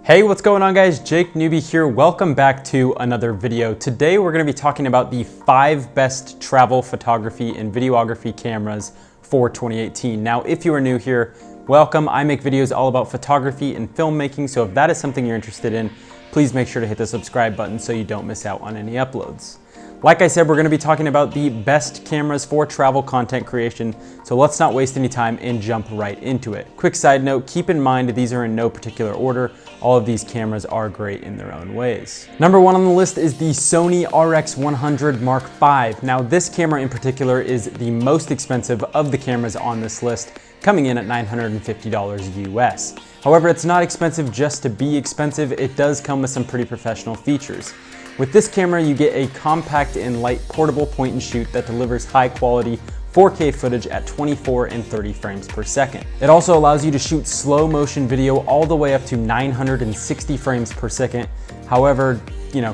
Hey, what's going on guys? Jake Newbie here. Welcome back to another video. Today we're going to be talking about the 5 best travel photography and videography cameras for 2018. Now, if you are new here, welcome. I make videos all about photography and filmmaking, so if that is something you're interested in, please make sure to hit the subscribe button so you don't miss out on any uploads. Like I said, we're going to be talking about the best cameras for travel content creation, so let's not waste any time and jump right into it. Quick side note, keep in mind these are in no particular order. All of these cameras are great in their own ways. Number 1 on the list is the Sony RX100 Mark V. Now this camera in particular is the most expensive of the cameras on this list, coming in at $950 US. However, it's not expensive just to be expensive. It does come with some pretty professional features. With this camera, you get a compact and light portable point and shoot that delivers high quality 4K footage at 24 and 30 frames per second. It also allows you to shoot slow motion video all the way up to 960 frames per second. However,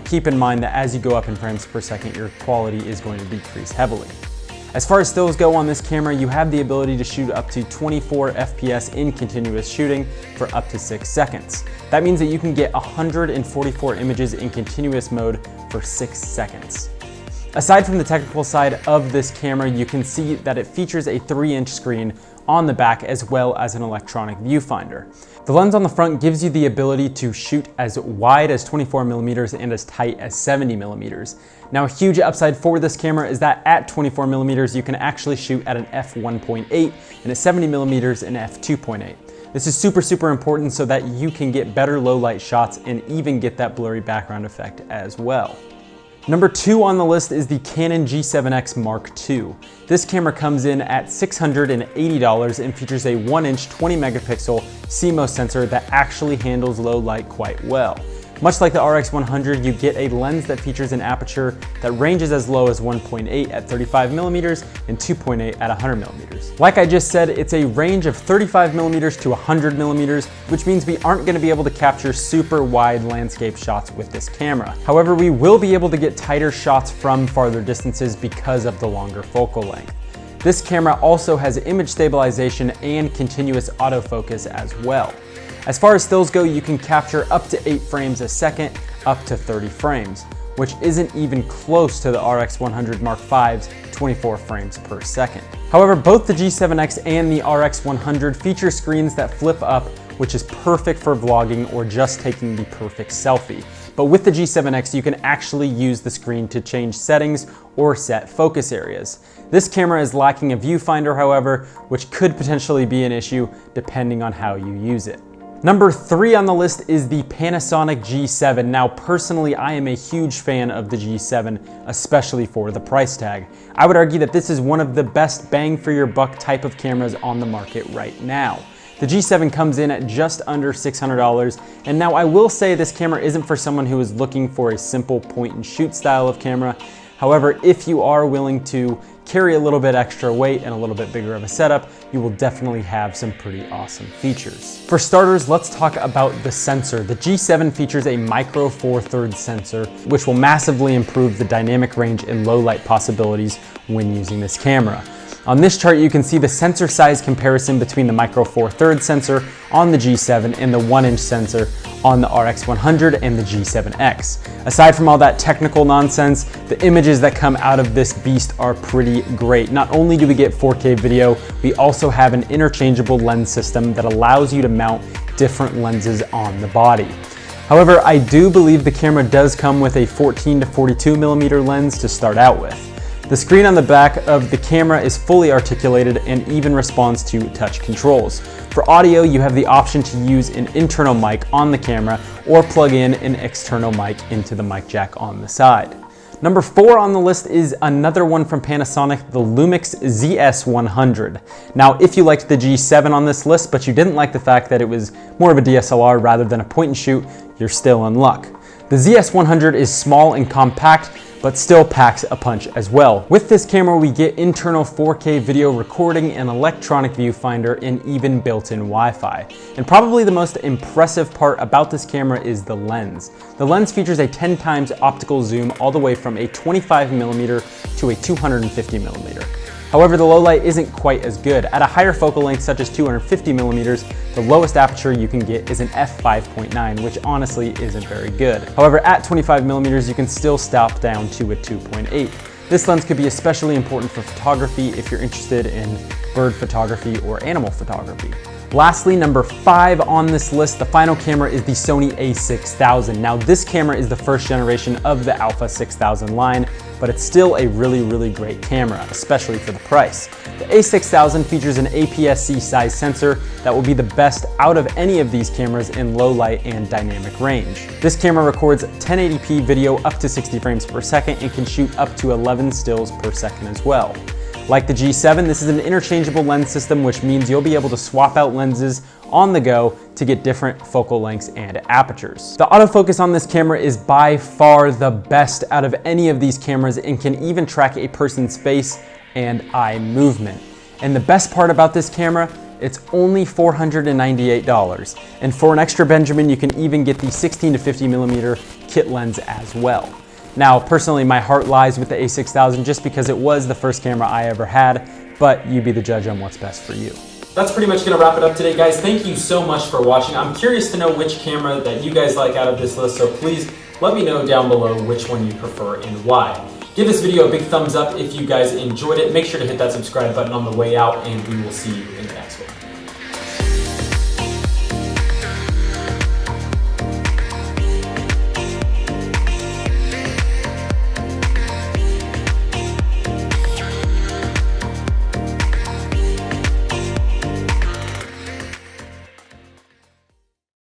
keep in mind that as you go up in frames per second, your quality is going to decrease heavily. As far as stills go on this camera, you have the ability to shoot up to 24 FPS in continuous shooting for up to 6 seconds. That means that you can get 144 images in continuous mode for 6 seconds. Aside from the technical side of this camera, you can see that it features a 3-inch screen on the back as well as an electronic viewfinder. The lens on the front gives you the ability to shoot as wide as 24mm and as tight as 70mm. Now, a huge upside for this camera is that at 24mm you can actually shoot at an f1.8 and at 70mm an f2.8. This is super important so that you can get better low light shots and even get that blurry background effect as well. Number 2 on the list is the Canon G7x Mark II. This camera comes in at $680 and features a 1-inch 20-megapixel CMOS sensor that actually handles low light quite well. Much like the RX100, you get a lens that features an aperture that ranges as low as 1.8 at 35mm and 2.8 at 100mm. Like I just said, it's a range of 35mm to 100mm, which means we aren't going to be able to capture super wide landscape shots with this camera. However, we will be able to get tighter shots from farther distances because of the longer focal length. This camera also has image stabilization and continuous autofocus as well. As far as stills go, you can capture up to 8 frames a second, up to 30 frames, which isn't even close to the RX100 Mark V's 24 frames per second. However, both the G7X and the RX100 feature screens that flip up, which is perfect for vlogging or just taking the perfect selfie. But with the G7X, you can actually use the screen to change settings or set focus areas. This camera is lacking a viewfinder, however, which could potentially be an issue depending on how you use it. Number 3 on the list is the Panasonic G7. Now, personally, I am a huge fan of the G7, especially for the price tag. I would argue that this is one of the best bang for your buck type of cameras on the market right now. The G7 comes in at just under $600, and now I will say this camera isn't for someone who is looking for a simple point and shoot style of camera. However, if you are willing to carry a little bit extra weight and a little bit bigger of a setup, you will definitely have some pretty awesome features. For starters, let's talk about the sensor. The G7 features a micro 4/3 sensor, which will massively improve the dynamic range and low light possibilities when using this camera. On this chart, you can see the sensor size comparison between the micro 4/3 sensor on the G7 and the 1-inch sensor on the RX100 and the G7X. Aside from all that technical nonsense, the images that come out of this beast are pretty great. Not only do we get 4K video, we also have an interchangeable lens system that allows you to mount different lenses on the body. However, I do believe the camera does come with a 14 to 42mm lens to start out with. The screen on the back of the camera is fully articulated and even responds to touch controls. For audio, you have the option to use an internal mic on the camera or plug in an external mic into the mic jack on the side. Number 4 on the list is another one from Panasonic, the Lumix ZS100. Now, if you liked the G7 on this list, but you didn't like the fact that it was more of a DSLR rather than a point and shoot, you're still in luck. The ZS100 is small and compact, but still packs a punch as well. With this camera, we get internal 4K video recording, an electronic viewfinder, and even built-in Wi-Fi. And probably the most impressive part about this camera is the lens. The lens features a 10 times optical zoom all the way from a 25mm to a 250mm. However, the low light isn't quite as good. At a higher focal length, such as 250 millimeters, the lowest aperture you can get is an f5.9, which honestly isn't very good. However, at 25 millimeters, you can still stop down to a 2.8. This lens could be especially important for photography if you're interested in bird photography or animal photography. Lastly, number 5 on this list, the final camera is the Sony A6000. Now, this camera is the first generation of the Alpha 6000 line, but it's still a really great camera, especially for the price. The A6000 features an APS-C size sensor that will be the best out of any of these cameras in low light and dynamic range. This camera records 1080p video up to 60 frames per second and can shoot up to 11 stills per second as well. Like the G7, this is an interchangeable lens system, which means you'll be able to swap out lenses on the go to get different focal lengths and apertures. The autofocus on this camera is by far the best out of any of these cameras and can even track a person's face and eye movement. And the best part about this camera, it's only $498. And for an extra Benjamin, you can even get the 16 to 50 millimeter kit lens as well. Now, personally, my heart lies with the A6000 just because it was the first camera I ever had, but you be the judge on what's best for you. That's pretty much gonna wrap it up today, guys. Thank you so much for watching. I'm curious to know which camera that you guys like out of this list, so please let me know down below which one you prefer and why. Give this video a big thumbs up if you guys enjoyed it. Make sure to hit that subscribe button on the way out, and we will see you in the next one.